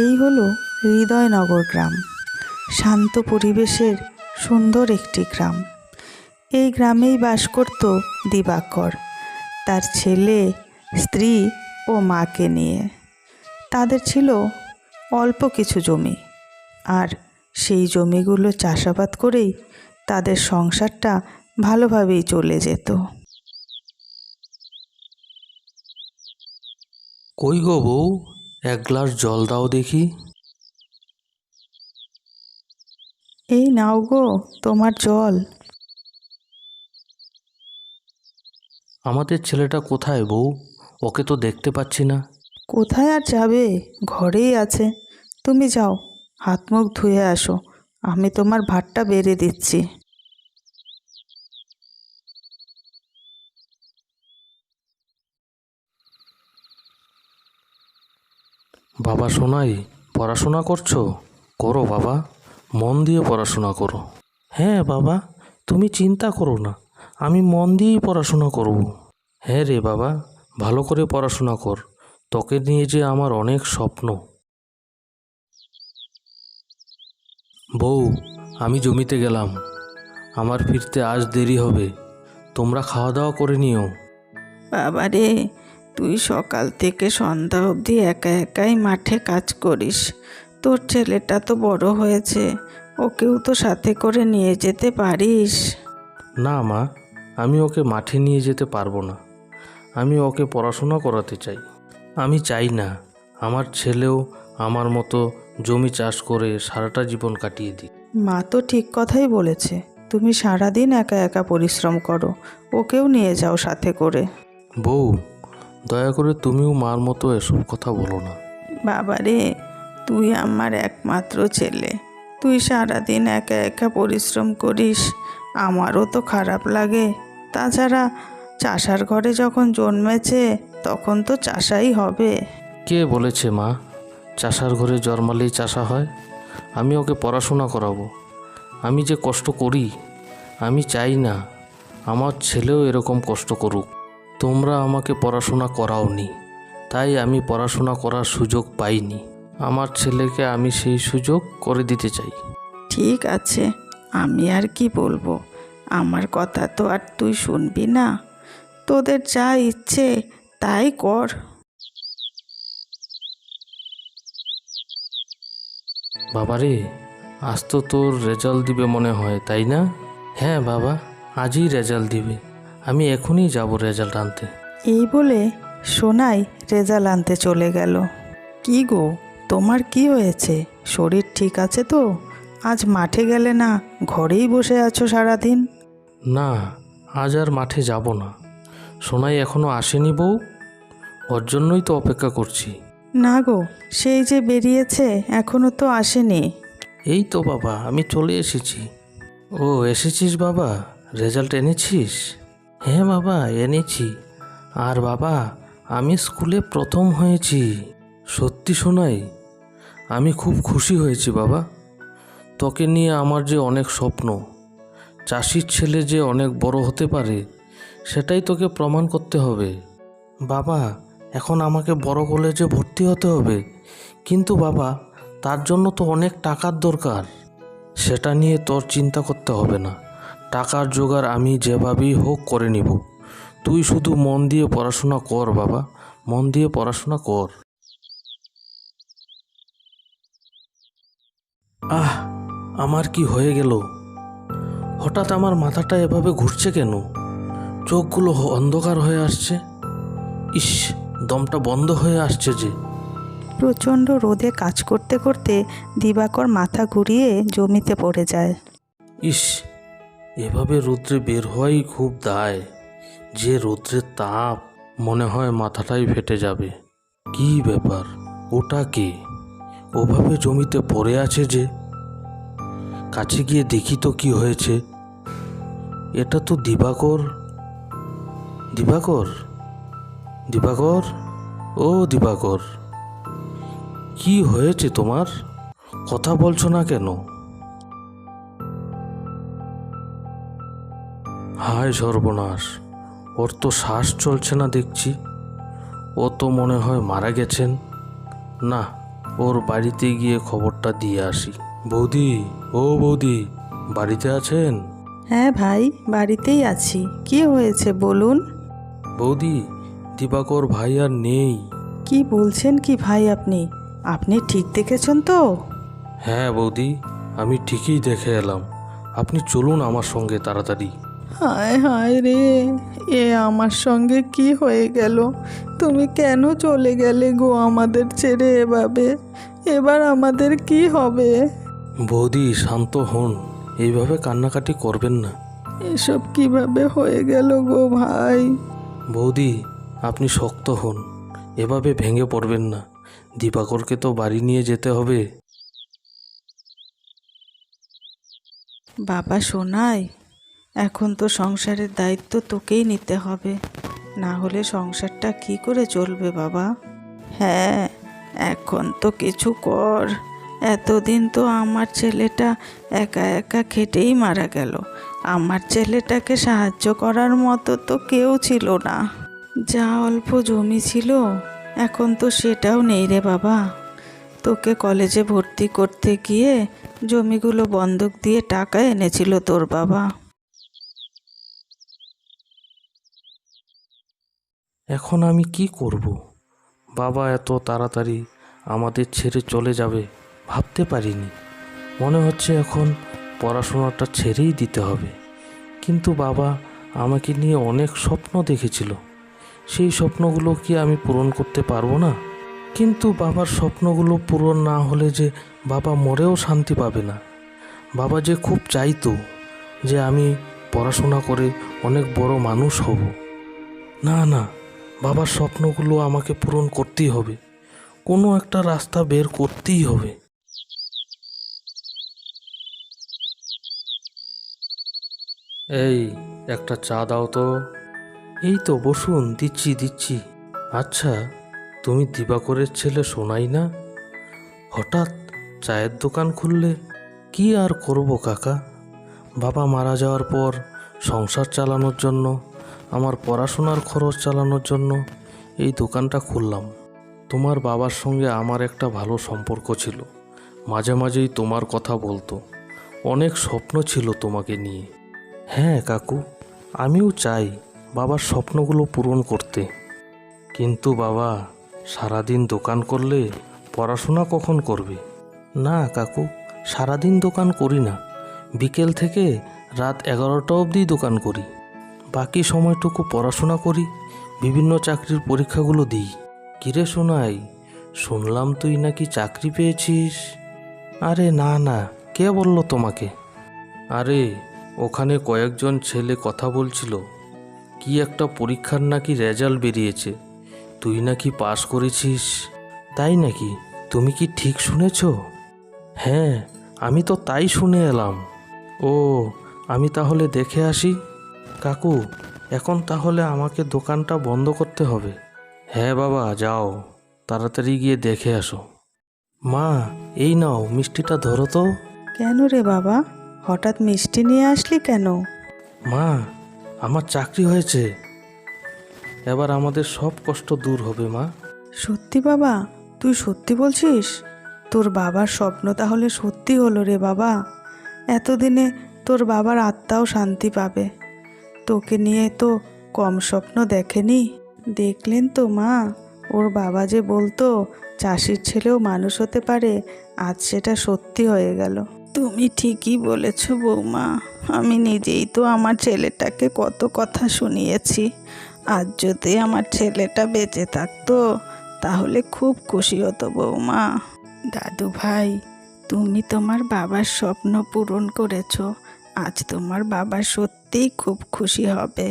এই হলো হৃদয়নগর গ্রাম। শান্ত পরিবেশের সুন্দর একটি গ্রাম। এই গ্রামেই বাস করত দিবাকর, তার ছেলে, স্ত্রী ও মাকে নিয়ে। তাদের ছিল অল্প কিছু জমি, আর সেই জমিগুলো চাষাবাদ করেই তাদের সংসারটা ভালোভাবেই চলে যেত। কই গো বউ, এক গ্লাস জল দাও দেখি। এই নাও গো তোমার জল। আমাদের ছেলেটা কোথায় বউ? ওকে তো দেখতে পাচ্ছি না। কোথায় আর যাবে, ঘরেই আছে। তুমি যাও, হাত মুখ ধুয়ে আসো, আমি তোমার ভাতটা বেড়ে দিচ্ছি। বাবা সোনাই, পড়াশোনা করছো? করো বাবা, মন দিয়ে পড়াশোনা করো। হ্যাঁ বাবা, তুমি চিন্তা করো না, আমি মন দিয়েই পড়াশোনা করব। হ্যাঁ রে বাবা, ভালো করে পড়াশোনা কর, তোকে নিয়ে যে আমার অনেক স্বপ্ন। বউ, আমি জমিতে গেলাম, আমার ফিরতে আজ দেরি হবে। তোমরা খাওয়া দাওয়া করে নিও। বাবা রে, তুই সকাল থেকে সন্ধ্যা অবধি একা একাই মাঠে কাজ করিস। তোর ছেলেটা তো বড় হয়েছে, ওকেও তো সাথে করে নিয়ে যেতে পারিস। না মা, আমি ওকে মাঠে নিয়ে যেতে পারবো না। আমি ওকে পড়াশোনা করাতে চাই। আমি চাই না আমার ছেলেও আমার মতো জমি চাষ করে সারাটা জীবন কাটিয়ে দিই। মা তো ঠিক কথাই বলেছে, তুমি সারাদিন একা একা পরিশ্রম করো, ওকেও নিয়ে যাও সাথে করে। বউ, দয়া করে তুমিও মার মতো এসব কথা বলো না। বাবা রে, তুই আমার একমাত্র ছেলে, তুই সারাদিন একা একা পরিশ্রম করিস, আমারও তো খারাপ লাগে। তাছাড়া চাষার ঘরে যখন জন্মেছে তখন তো চাষাই হবে। কে বলেছে মা, চাষার ঘরে জন্মালেই চাষা হয়? আমি ওকে পড়াশোনা করাবো। আমি যে কষ্ট করি, আমি চাই না আমার ছেলেও এরকম কষ্ট করুক। তোমরা আমাকে পড়াশোনা করাওনি, তাই আমি পড়াশোনা করার সুযোগ পাইনি। আমার ছেলেকে আমি সেই সুযোগ করে দিতে চাই। ঠিক আছে, আমি আর কি বলবো, আমার কথা তো আর তুই শুনবি না। তোদের যা ইচ্ছে তাই কর। বাবারে, আজ তো তোর রেজাল্ট দিবে মনে হয়, তাই না? হ্যাঁ বাবা, আজই রেজাল্ট দিবে। আমি এখনই যাব রেজাল্ট আনতে। এই বলে সোনাই রেজাল্ট আনতে চলে গেল। কি গো, তোমার কি হয়েছে? শরীর ঠিক আছে তো? আজ মাঠে গেলে না, ঘরেই বসে আছো সারাদিন? না, আজ আর মাঠে যাব না। সোনাই এখনো আসেনি বউ, ওর জন্যই তো অপেক্ষা করছি। না গো, সেই যে বেরিয়েছে এখনো তো আসেনি। এই তো বাবা, আমি চলে এসেছি। ও এসেছিস বাবা, রেজাল্ট এনেছিস? হ্যাঁ বাবা, এনেছি। আর বাবা, আমি স্কুলে প্রথম হয়েছি। সত্যি শোনাই, আমি খুব খুশি হয়েছি বাবা। তোকে নিয়ে আমার যে অনেক স্বপ্ন, চাষির ছেলে যে অনেক বড় হতে পারে, সেটাই তোকে প্রমাণ করতে হবে। বাবা, এখন আমাকে বড় কলেজে ভর্তি হতে হবে, কিন্তু বাবা তার জন্য তো অনেক টাকার দরকার। সেটা নিয়ে তোর চিন্তা করতে হবে না, টাকার জোগাড় আমি যেভাবেই হোক করে নিব। তুই শুধু মন দিয়ে পড়াশোনা কর বাবা, মন দিয়ে পড়াশোনা কর। আহ, আমার কি হয়ে গেল? হঠাৎ আমার মাথাটা এভাবে ঘুরছে কেন? চোখগুলো অন্ধকার হয়ে আসছে। ইস, দমটা বন্ধ হয়ে আসছে যে। প্রচণ্ড রোদে কাজ করতে করতে দিবাকর মাথা ঘুরিয়ে জমিতে পড়ে যায়। ইস, এভাবে রৌদ্রে বের হওয়াই খুব দায়। যে রৌদ্রের তাপ, মনে হয় মাথাটাই ফেটে যাবে। কি ব্যাপার, ওটা কে? ওভাবে জমিতে পড়ে আছে যে। কাছে গিয়ে দেখি তো কি হয়েছে। এটা তো দিবাকর। দিবাকর, দিবাকর, ও দিবাকর, কি হয়েছে তোমার? কথা বলছো না কেন? হায় সর্বনাশ, ওর তো শ্বাস চলছে না দেখছি। ও তো মনে হয় মারা গেছেন। না, ওর বাড়িতে গিয়ে খবরটা দিয়ে আসি। বৌদি, ও বৌদি, বাড়িতে আছেন? হ্যাঁ ভাই, বাড়িতেই আছি। কি হয়েছে বলুন। বৌদি, দিবাকর ভাই আর নেই। কি বলছেন কি ভাই আপনি? আপনি ঠিক দেখেছেন তো? হ্যাঁ বৌদি, আমি ঠিকই দেখে এলাম। আপনি চলুন আমার সঙ্গে তাড়াতাড়ি। হায় হায় রে, এ আমার সঙ্গে কি হয়ে গেল? তুমি কেন চলে গেলে গো আমাদের ছেড়ে এভাবে? এবার আমাদের কি হবে? বৌদি শান্ত হন, এইভাবে কান্নাকাটি করবেন না। এসব কিভাবে হয়ে গেল গো ভাই? বৌদি, আপনি শক্ত হন, এভাবে ভেঙে পড়বেন না। দিবাকরকে তো বাড়ি নিয়ে যেতে হবে। বাবা শোনাই, এখন তো সংসারের দায়িত্ব তোকেই নিতে হবে, না হলে সংসারটা কি করে চলবে বাবা? হ্যাঁ, এখন তো কিছু কর। এতদিন তো আমার ছেলেটা একা একা খেটেই মারা গেল। আমার ছেলেটাকে সাহায্য করার মতো তো কেউ ছিল না। যা অল্প জমি ছিল, এখন তো সেটাও নেই রে বাবা। তোকে কলেজে ভর্তি করতে গিয়ে জমিগুলো বন্ধক দিয়ে টাকা এনেছিল তোর বাবা। এখন আমি কি করব? বাবা এত তাড়াতাড়ি আমাদের ছেড়ে চলে যাবে ভাবতে পারিনি। মনে হচ্ছে এখন পড়াশোনাটা ছেড়েই দিতে হবে। কিন্তু বাবা আমাকে নিয়ে অনেক স্বপ্ন দেখেছিল, সেই স্বপ্নগুলো কি আমি পূরণ করতে পারবো না? কিন্তু বাবার স্বপ্নগুলো পূরণ না হলে যে বাবা মরেও শান্তি পাবে না। বাবা যে খুব চাইতো যে আমি পড়াশোনা করে অনেক বড় মানুষ হব। না না, বাবার স্বপ্নগুলো আমাকে পূরণ করতেই হবে, কোনো একটা রাস্তা বের করতেই হবে। এই, একটা চা দাও তো। এই তো বসুন, দিচ্ছি দিচ্ছি। আচ্ছা, তুমি দিবাকরের ছেলে সোনাই না? হঠাৎ চায়ের দোকান খুললে? কি আর করব কাকা, বাবা মারা যাওয়ার পর সংসার চালানোর জন্য, আমার পড়াশোনার খরচ চালানোর জন্য এই দোকানটা খুললাম। তোমার বাবার সঙ্গে আমার একটা ভালো সম্পর্ক ছিল, মাঝে মাঝেই তোমার কথা বলতো, অনেক স্বপ্ন ছিল তোমাকে নিয়ে। হ্যাঁ কাকু, আমিও চাই বাবার স্বপ্নগুলো পূরণ করতে। কিন্তু বাবা সারাদিন দোকান করলে পড়াশোনা কখন করবে? না কাকু, সারাদিন দোকান করি না, বিকেল থেকে রাত 11টা অবধি দোকান করি। বাকি সময়টুকু পড়াশোনা করি, বিভিন্ন চাকরির পরীক্ষাগুলো দিই। কিরে সোনাই, শুনলাম তুই নাকি চাকরি পেয়েছিস? আরে না না, কে বলল তোমাকে? আরে ওখানে কয়েকজন ছেলে কথা বলছিল, কি একটা পরীক্ষার নাকি রেজাল্ট বেরিয়েছে, তুই নাকি পাশ করেছিস। তাই নাকি? তুমি কি ঠিক শুনেছ? হ্যাঁ, আমি তো তাই শুনে এলাম। ও, আমি তাহলে দেখে আসি। কাকু, এখন তাহলে আমাকে দোকানটা বন্ধ করতে হবে? হ্যাঁ বাবা, যাও, তাড়াতাড়ি গিয়ে দেখে আসো। মা, এই নাও মিষ্টিটা ধরো তো। কেন রে বাবা, হঠাৎ মিষ্টি নিয়ে আসলি কেন? মা, আমার চাকরি হয়েছে, এবার আমাদের সব কষ্ট দূর হবে মা। সত্যি বাবা? তুই সত্যি বলছিস? তোর বাবার স্বপ্ন তাহলে সত্যি হলো রে বাবা। এতদিনে তোর বাবার আত্মাও শান্তি পাবে। তোকে নিয়ে তো কম স্বপ্ন দেখেনি। দেখলেন তো মা, ওর বাবা যে বলতো চাষির ছেলেও মানুষ হতে পারে, আজ সেটা সত্যি হয়ে গেল। তুমি ঠিকই বলেছ বৌমা, আমি নিজেই তো আমার ছেলেটাকে কত কথা শুনিয়েছি। আজ যদি আমার ছেলেটা বেঁচে থাকতো তাহলে খুব খুশি হতো বৌমা। দাদু ভাই, তুমি তোমার বাবার স্বপ্ন পূরণ করেছো। আজ তোমার বাবা সত্যিই খুব খুশি হবে।